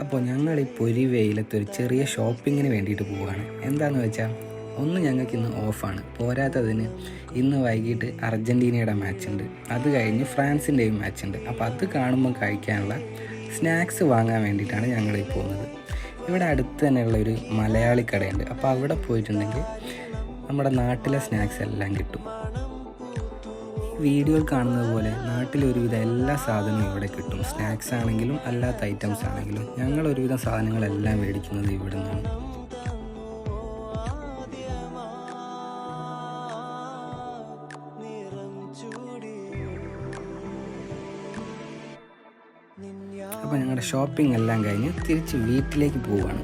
അപ്പോൾ ഞങ്ങളിപ്പോൾ ഒരു വെയിലത്തൊരു ചെറിയ ഷോപ്പിങ്ങിന് വേണ്ടിയിട്ട് പോവുകയാണ്. എന്താണെന്ന് വെച്ചാൽ ഒന്ന് ഞങ്ങൾക്ക് ഇന്ന് ഓഫാണ്, പോരാത്തതിന് ഇന്ന് വൈകിട്ട് അർജൻറ്റീനയുടെ മാച്ചുണ്ട്, അത് കഴിഞ്ഞ് ഫ്രാൻസിൻ്റെയും മാച്ചുണ്ട്. അപ്പോൾ അത് കാണുമ്പോൾ കഴിക്കാനുള്ള സ്നാക്സ് വാങ്ങാൻ വേണ്ടിയിട്ടാണ് ഞങ്ങളീ പോകുന്നത്. ഇവിടെ അടുത്ത് തന്നെയുള്ള ഒരു മലയാളി കടയുണ്ട്. അപ്പോൾ അവിടെ പോയിട്ടുണ്ടെങ്കിൽ നമ്മുടെ നാട്ടിലെ സ്നാക്സ് എല്ലാം കിട്ടും. വീഡിയോയിൽ കാണുന്നത് പോലെ നാട്ടിലൊരുവിധം എല്ലാ സാധനവും ഇവിടെ കിട്ടും. സ്നാക്സ് ആണെങ്കിലും അല്ലാത്ത ഐറ്റംസ് ആണെങ്കിലും ഞങ്ങൾ ഒരുവിധം സാധനങ്ങളെല്ലാം മേടിക്കുന്നത് ഇവിടെ നിന്നാണ്. അപ്പോൾ ഞങ്ങളുടെ ഷോപ്പിംഗ് എല്ലാം കഴിഞ്ഞ് തിരിച്ച് വീട്ടിലേക്ക് പോവുകയാണ്.